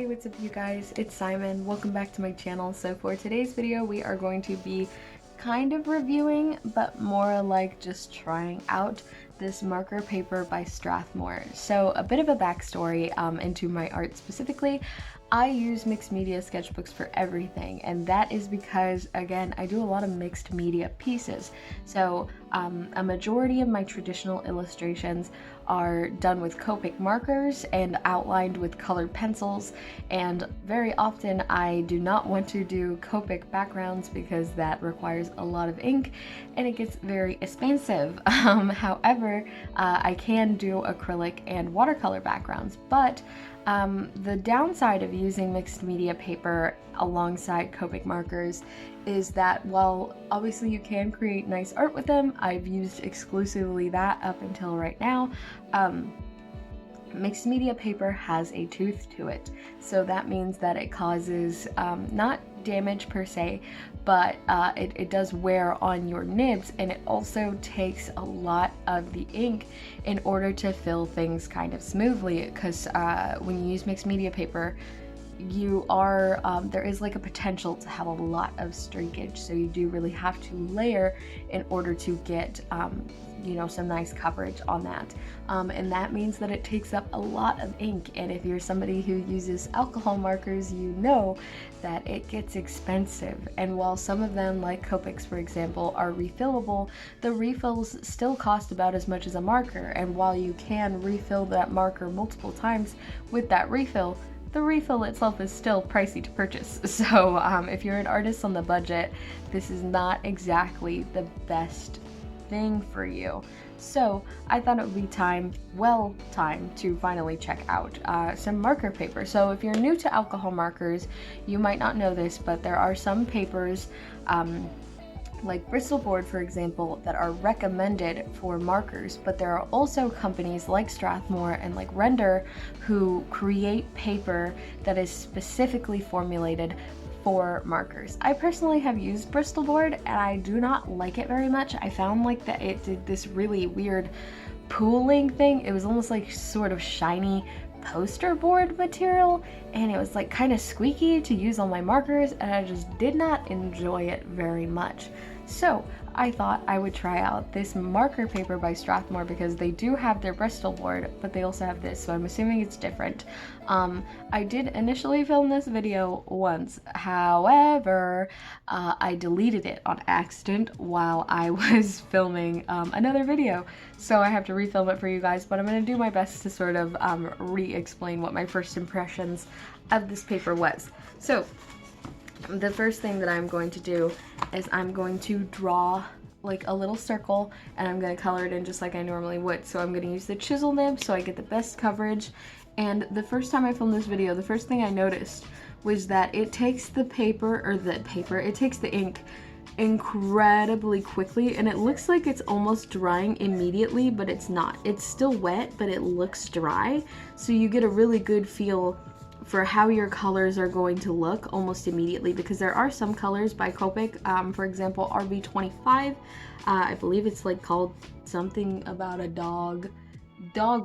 what's up you guys? It's Simon. Welcome back to my channel. So for today's video, we are going to be kind of reviewing, but more like just trying out this marker paper by Strathmore. So a bit of a backstory into my art specifically. I use mixed media sketchbooks for everything, and that is because, again, I do a lot of mixed media pieces. So a majority of my traditional illustrations are done with Copic markers and outlined with colored pencils, and very often I do not want to do Copic backgrounds because that requires a lot of ink and it gets very expensive. However, I can do acrylic and watercolor backgrounds, but the downside of using mixed media paper alongside Copic markers is that while obviously you can create nice art with them, I've used exclusively that up until right now. Mixed media paper has a tooth to it, so that means that it causes not damage per se, but it does wear on your nibs, and it also takes a lot of the ink in order to fill things kind of smoothly, because when you use mixed media paper, you are there is like a potential to have a lot of streakage, so you do really have to layer in order to get you know, some nice coverage on that, and that means that it takes up a lot of ink. And if you're somebody who uses alcohol markers, you know that it gets expensive, and while some of them, like Copics for example, are refillable, the refills still cost about as much as a marker, and while you can refill that marker multiple times with that refill, the refill itself is still pricey to purchase. So if you're an artist on the budget, this is not exactly the best thing for you. So I thought it would be time to finally check out some marker paper. So if you're new to alcohol markers, you might not know this, but there are some papers like Bristol board, for example, that are recommended for markers, but there are also companies like Strathmore and like Render who create paper that is specifically formulated for markers. I personally have used Bristol board and I do not like it very much. I found like that it did this really weird pooling thing. It was almost like sort of shiny poster board material, and it was like kind of squeaky to use on my markers, and I just did not enjoy it very much. So I thought I would try out this marker paper by Strathmore because they do have their Bristol board, but they also have this, so I'm assuming it's different. I did initially film this video once, however, I deleted it on accident while I was filming another video, so I have to refilm it for you guys, but I'm going to do my best to sort of re-explain what my first impressions of this paper was. So the first thing that I'm going to do is I'm going to draw like a little circle, and I'm going to color it in just like I normally would. So I'm going to use the chisel nib so I get the best coverage. And the first time I filmed this video, the first thing I noticed was that it takes the it takes the ink incredibly quickly, and it looks like it's almost drying immediately, but it's not. It's still wet, but it looks dry, so you get a really good feel for how your colors are going to look almost immediately, because there are some colors by Copic, for example RB25, I believe it's like called something about a dog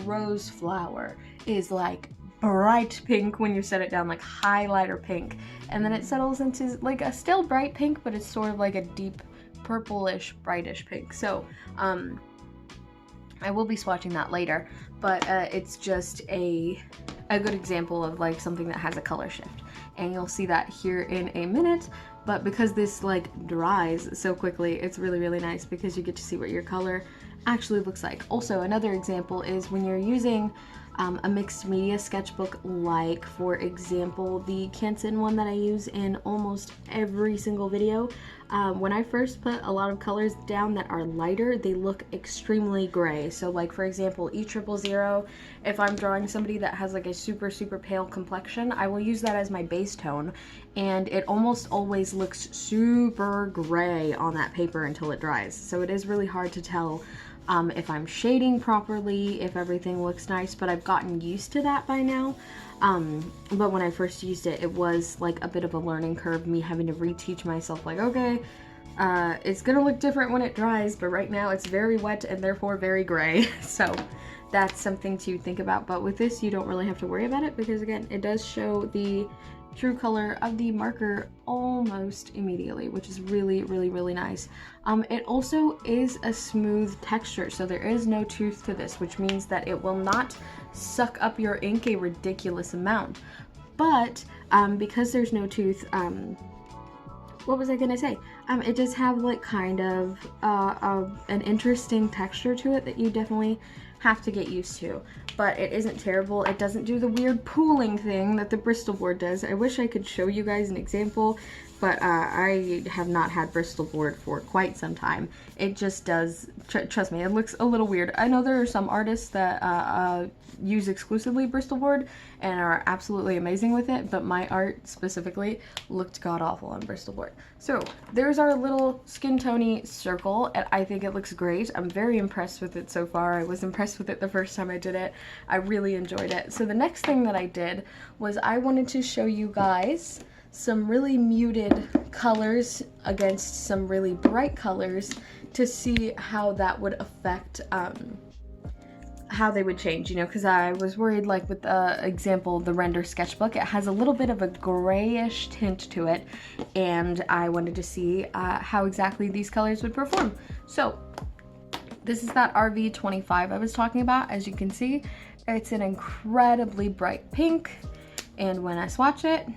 rose flower, is like bright pink when you set it down, like highlighter pink, and then it settles into like a still bright pink, but it's sort of like a deep purplish brightish pink. So I will be swatching that later, but it's just a good example of like something that has a color shift, and you'll see that here in a minute. But because this like dries so quickly, it's really nice because you get to see what your color actually looks like. Also, another example is when you're using a mixed media sketchbook, like for example the Canson one that I use in almost every single video. When I first put a lot of colors down that are lighter, they look extremely gray. So like for example E000, if I'm drawing somebody that has like a super pale complexion, I will use that as my base tone, and it almost always looks super gray on that paper until it dries. So it is really hard to tell if I'm shading properly, if everything looks nice, but I've gotten used to that by now. But when I first used it, it was like a bit of a learning curve, me having to reteach myself like, okay, it's gonna look different when it dries, but right now it's very wet and therefore very gray. So that's something to think about. But with this, you don't really have to worry about it because again, it does show the true color of the marker almost immediately, which is really, really, really nice. It also is a smooth texture, so there is no tooth to this, which means that it will not suck up your ink a ridiculous amount. But because there's no tooth, what was I gonna say? It does have like kind of an interesting texture to it that you definitely have to get used to, but it isn't terrible. It doesn't do the weird pooling thing that the Bristol board does. I wish I could show you guys an example, but I have not had Bristol board for quite some time. It just does, trust me, it looks a little weird. I know there are some artists that use exclusively Bristol board and are absolutely amazing with it, but my art specifically looked god-awful on Bristol board. So there's our little skin tony circle, and I think it looks great. I'm very impressed with it so far. I was impressed with it the first time I did it. I really enjoyed it. So the next thing that I did was I wanted to show you guys some really muted colors against some really bright colors to see how that would affect how they would change, you know, because I was worried, like with the example, the render sketchbook, it has a little bit of a grayish tint to it, and I wanted to see how exactly these colors would perform. So this is that RV25 I was talking about. As you can see, it's an incredibly bright pink, and when I swatch it,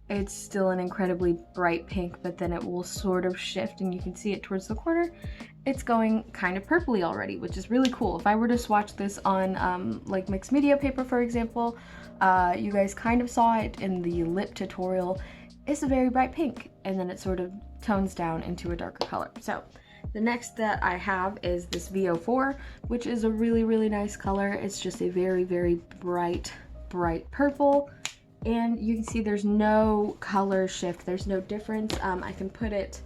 it's still an incredibly bright pink, but then it will sort of shift, and you can see it towards the corner. It's going kind of purpley already, which is really cool. If I were to swatch this on like mixed media paper, for example, you guys kind of saw it in the lip tutorial. It's a very bright pink, and then it sort of tones down into a darker color. So the next that I have is this VO4, which is a really, really nice color. It's just a very, very bright purple. And you can see there's no color shift, there's no difference. I can put it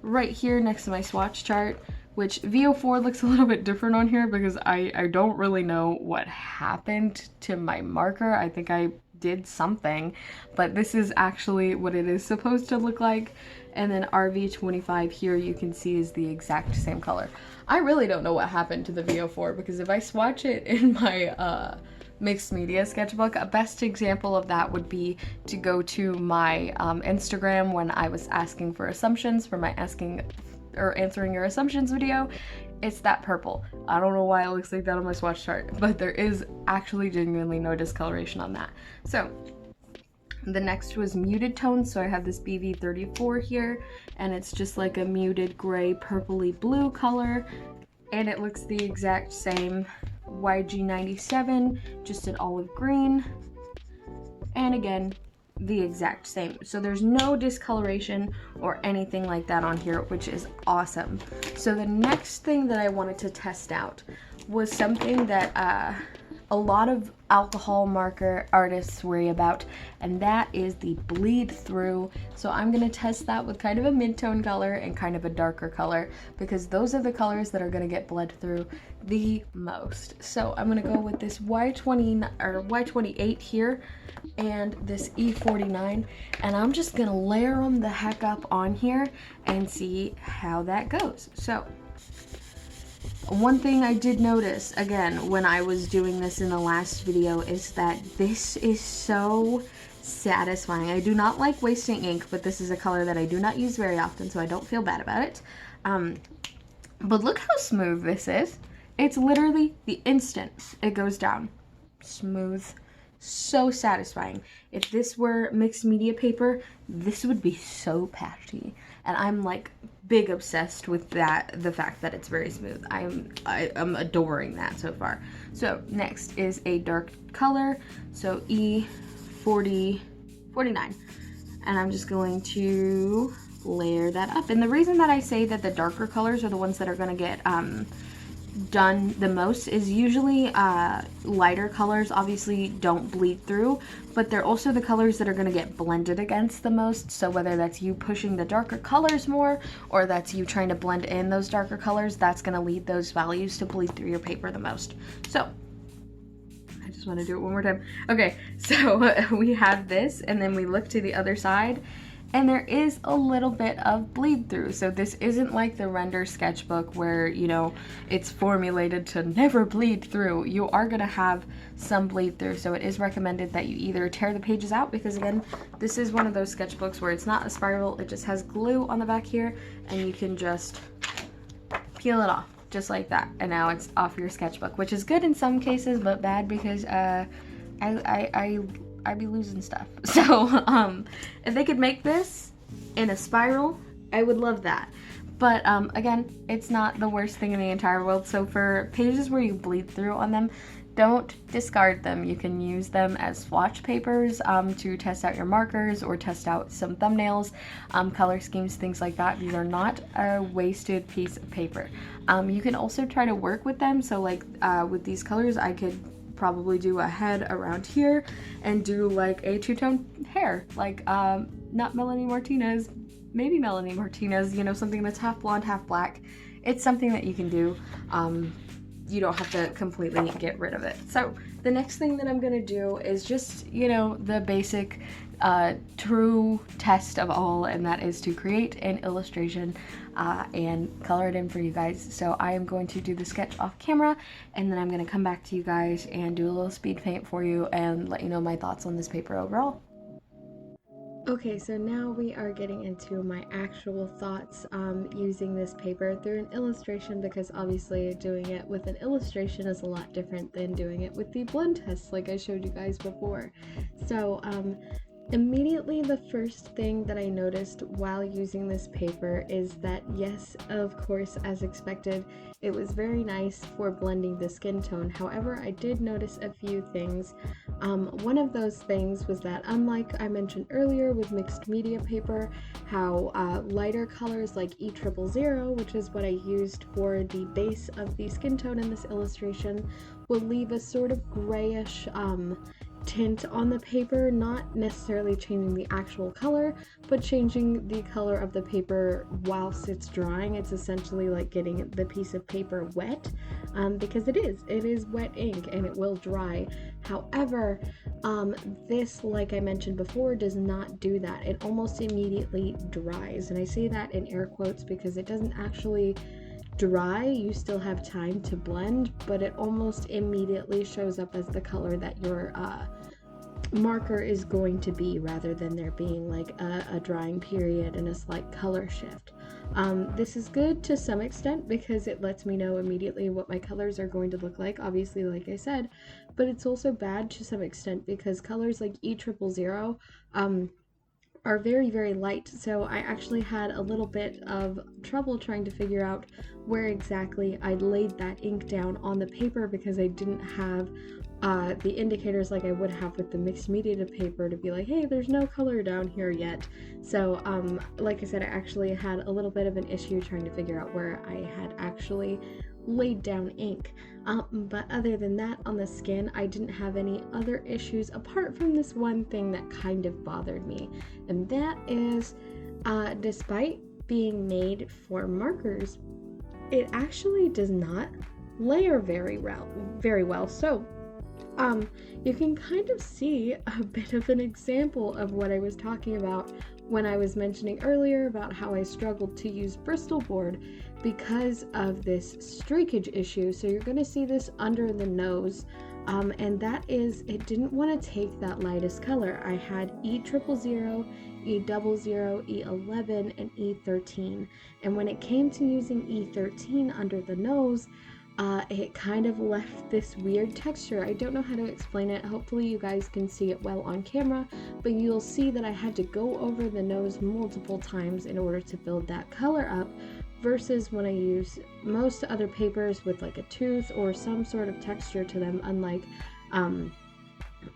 right here next to my swatch chart, which VO4 looks a little bit different on here because I don't really know what happened to my marker. I think I did something, but this is actually what it is supposed to look like. And then RV25 here you can see is the exact same color. I really don't know what happened to the VO4 because if I swatch it in my mixed media sketchbook, a best example of that would be to go to my Instagram when I was asking for assumptions for my answering your assumptions video. It's that purple. I don't know why it looks like that on my swatch chart, but there is actually genuinely no discoloration on that. So the next was muted tones. So I have this BV34 here, and it's just like a muted gray purpley blue color, and it looks the exact same. YG97, just an olive green, and again the exact same. So there's no discoloration or anything like that on here, which is awesome. So the next thing that I wanted to test out was something that a lot of alcohol marker artists worry about, and that is the bleed through. So I'm going to test that with kind of a mid-tone color and kind of a darker color, because those are the colors that are going to get bled through the most. So I'm going to go with this Y20 or Y28 here and this E49, and I'm just going to layer them the heck up on here and see how that goes. So one thing I did notice, again, when I was doing this in the last video, is that this is so satisfying. I do not like wasting ink, but this is a color that I do not use very often, so I don't feel bad about it. But look how smooth this is. It's literally the instant it goes down. Smooth. So satisfying. If this were mixed media paper, this would be so patchy. And I'm like big obsessed with that, the fact that it's very smooth. I'm adoring that so far. So next is a dark color, so E49, and I'm just going to layer that up. And the reason that I say that the darker colors are the ones that are going to get done the most is usually lighter colors obviously don't bleed through, but they're also the colors that are going to get blended against the most. So whether that's you pushing the darker colors more or that's you trying to blend in those darker colors, that's going to lead those values to bleed through your paper the most. So I just want to do it one more time. Okay, so we have this, and then we look to the other side, And there is a little bit of bleed through. So this isn't like the Render sketchbook where, you know, it's formulated to never bleed through. You are gonna have some bleed through. So it is recommended that you either tear the pages out, because again, this is one of those sketchbooks where it's not a spiral, it just has glue on the back here, and you can just peel it off, just like that. And now it's off your sketchbook, which is good in some cases, but bad because I'd be losing stuff. So if they could make this in a spiral, I would love that. But again, it's not the worst thing in the entire world. So for pages where you bleed through on them, don't discard them. You can use them as swatch papers to test out your markers or test out some thumbnails, color schemes, things like that. These are not a wasted piece of paper. You can also try to work with them. So like with these colors, I could probably do a head around here and do like a two-tone hair, like not Melanie Martinez, maybe Melanie Martinez, you know, something that's half blonde, half black. It's something that you can do. You don't have to completely get rid of it. So the next thing that I'm gonna do is just, you know, the basic true test of all, and that is to create an illustration and color it in for you guys. So I am going to do the sketch off camera, and then I'm going to come back to you guys and do a little speed paint for you and let you know my thoughts on this paper overall. Okay, so now we are getting into my actual thoughts using this paper through an illustration, because obviously doing it with an illustration is a lot different than doing it with the blend test like I showed you guys before. So immediately the first thing that I noticed while using this paper is that, yes, of course, as expected, it was very nice for blending the skin tone. However, I did notice a few things. One of those things was that, unlike I mentioned earlier with mixed media paper, how lighter colors like E000, which is what I used for the base of the skin tone in this illustration, will leave a sort of grayish tint on the paper, not necessarily changing the actual color, but changing the color of the paper whilst it's drying. It's essentially like getting the piece of paper wet, because it is wet ink and it will dry. However, this, like I mentioned before, does not do that. It almost immediately dries, and I say that in air quotes because it doesn't actually dry. You still have time to blend, but it almost immediately shows up as the color that your marker is going to be, rather than there being like a drying period and a slight color shift. This is good to some extent because it lets me know immediately what my colors are going to look like, obviously, like I said, but it's also bad to some extent because colors like E000 are very, very light. So I actually had a little bit of trouble trying to figure out where exactly I laid that ink down on the paper, because I didn't have the indicators like I would have with the mixed media paper to be like, hey, there's no color down here yet. So like I said, I actually had a little bit of an issue trying to figure out where I had actually laid down ink. But other than that, on the skin, I didn't have any other issues apart from this one thing that kind of bothered me, and that is despite being made for markers, it actually does not layer very well. So you can kind of see a bit of an example of what I was talking about when I was mentioning earlier about how I struggled to use Bristol board because of this streakage issue. So you're going to see this under the nose, and that is, it didn't want to take that lightest color. I had E000, E00, E11, and E13, and when it came to using E13 under the nose, it kind of left this weird texture. I don't know how to explain it. Hopefully you guys can see it well on camera, but you'll see that I had to go over the nose multiple times in order to build that color up, versus when I use most other papers with like a tooth or some sort of texture to them, unlike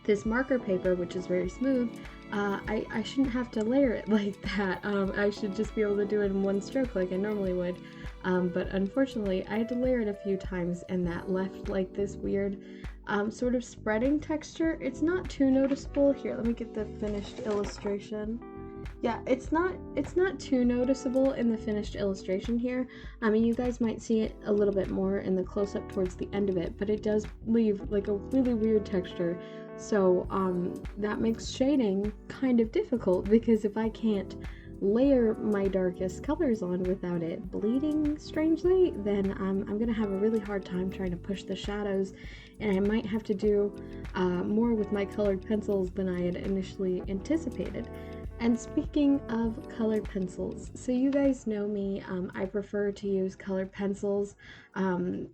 this marker paper, which is very smooth. I shouldn't have to layer it like that. I should just be able to do it in one stroke like I normally would. But unfortunately, I had to layer it a few times, and that left like this weird sort of spreading texture. It's not too noticeable. Here, let me get the finished illustration. Yeah, it's not too noticeable in the finished illustration here. I mean, you guys might see it a little bit more in the close-up towards the end of it, but it does leave like a really weird texture. So that makes shading kind of difficult, because if I can't layer my darkest colors on without it bleeding strangely, then I'm gonna have a really hard time trying to push the shadows, and I might have to do more with my colored pencils than I had initially anticipated. And speaking of colored pencils, so you guys know me, I prefer to use colored pencils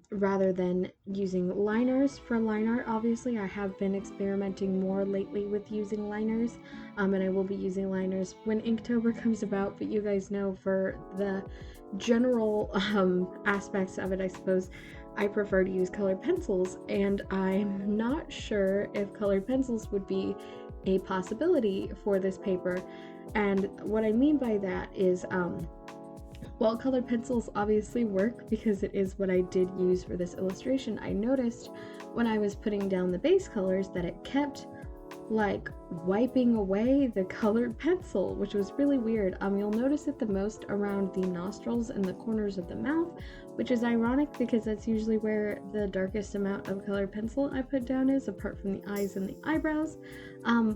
rather than using liners for line art. Obviously, I have been experimenting more lately with using liners, and I will be using liners when Inktober comes about, but you guys know for the general aspects of it, I suppose, I prefer to use colored pencils, and I'm not sure if colored pencils would be a possibility for this paper. And what I mean by that is, while colored pencils obviously work because it is what I did use for this illustration, I noticed when I was putting down the base colors that it kept like wiping away the colored pencil, which was really weird. You'll notice it the most around the nostrils and the corners of the mouth, which is ironic because that's usually where the darkest amount of colored pencil I put down is, apart from the eyes and the eyebrows.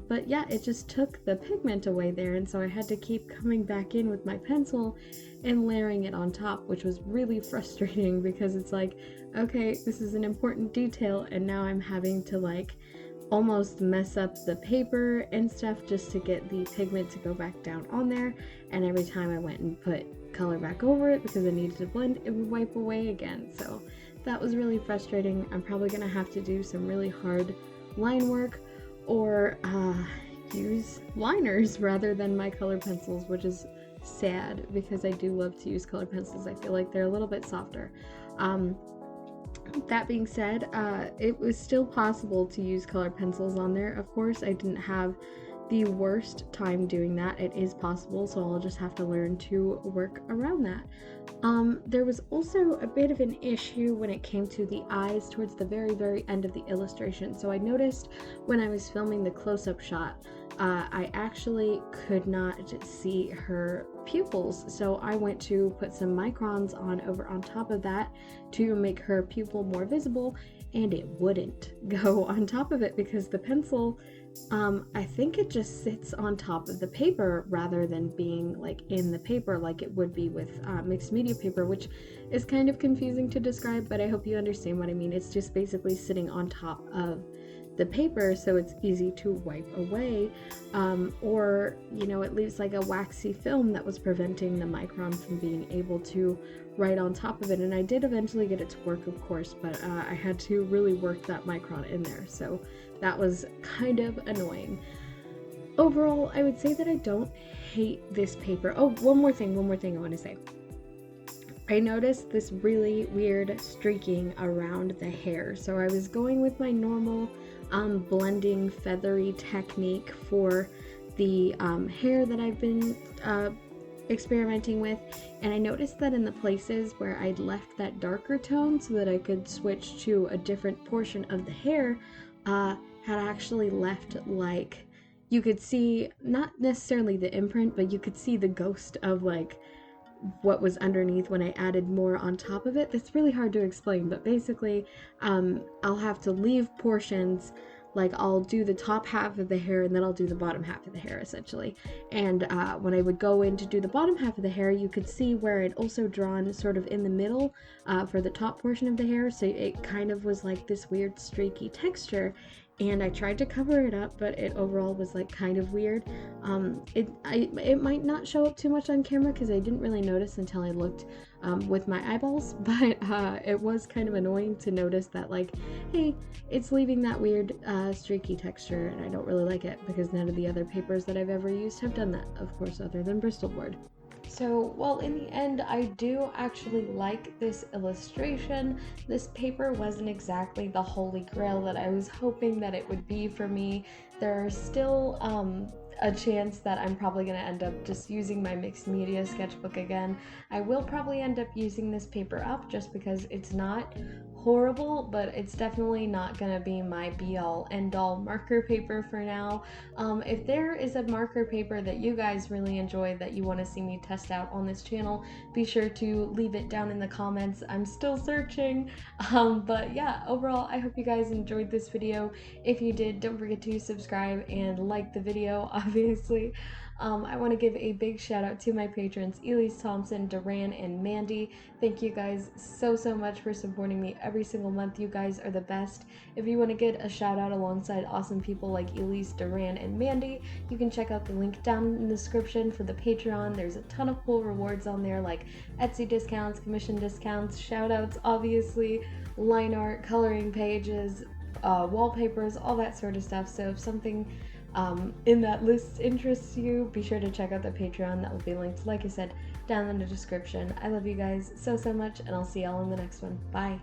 But yeah, it just took the pigment away there, and so I had to keep coming back in with my pencil and layering it on top, which was really frustrating because it's like, okay, this is an important detail, and now I'm having to like almost mess up the paper and stuff just to get the pigment to go back down on there, and every time I went and put color back over it because it needed to blend, it would wipe away again. So that was really frustrating. I'm probably gonna have to do some really hard line work or use liners rather than my colored pencils, which is sad because I do love to use colored pencils. I feel like they're a little bit softer. That being said, it was still possible to use colored pencils on there. Of course, I didn't have the worst time doing that. It is possible, so I'll just have to learn to work around that. There was also a bit of an issue when it came to the eyes towards the very end of the illustration. So I noticed when I was filming the close-up shot, I actually could not see her pupils, so I went to put some microns over on top of that to make her pupil more visible, and it wouldn't go on top of it because the pencil, I think it just sits on top of the paper rather than being like in the paper like it would be with mixed media paper, which is kind of confusing to describe, but I hope you understand what I mean. It's just basically sitting on top of the paper, so it's easy to wipe away, or you know, it leaves like a waxy film that was preventing the micron from being able to write on top of it. And I did eventually get it to work, of course, but I had to really work that micron in there, so that was kind of annoying. Overall, I would say that I don't hate this paper. Oh, one more thing I want to say. I noticed this really weird streaking around the hair, so I was going with my normal blending feathery technique for the hair that I've been experimenting with, and I noticed that in the places where I'd left that darker tone so that I could switch to a different portion of the hair, had actually left, like, you could see not necessarily the imprint, but you could see the ghost of like what was underneath when I added more on top of it. That's really hard to explain, but basically I'll have to leave portions, like I'll do the top half of the hair and then I'll do the bottom half of the hair essentially. And when I would go in to do the bottom half of the hair, you could see where it also drawn sort of in the middle for the top portion of the hair, so it kind of was like this weird streaky texture. And I tried to cover it up, but it overall was like kind of weird. It might not show up too much on camera because I didn't really notice until I looked with my eyeballs, but it was kind of annoying to notice that, like, hey, it's leaving that weird streaky texture, and I don't really like it because none of the other papers that I've ever used have done that, of course, other than Bristol board. So, well, in the end, I do actually like this illustration. This paper wasn't exactly the holy grail that I was hoping that it would be for me. There are still a chance that I'm probably going to end up just using my mixed media sketchbook again. I will probably end up using this paper up just because it's not horrible, but it's definitely not going to be my be-all end-all marker paper for now. If there is a marker paper that you guys really enjoy that you want to see me test out on this channel, be sure to leave it down in the comments. I'm still searching. But yeah, overall, I hope you guys enjoyed this video. If you did, don't forget to subscribe and like the video, obviously. I want to give a big shout out to my patrons, Elise Thompson, Duran, and Mandy. Thank you guys so much for supporting me every single month. You guys are the best. If you want to get a shout out alongside awesome people like Elise, Duran, and Mandy, you can check out the link down in the description for the Patreon. There's a ton of cool rewards on there, like Etsy discounts, commission discounts, shout outs, obviously, line art, coloring pages, wallpapers, all that sort of stuff. So if something in that list interests you, be sure to check out the Patreon. That will be linked, like I said, down in the description. I love you guys so much, and I'll see y'all in the next one. Bye.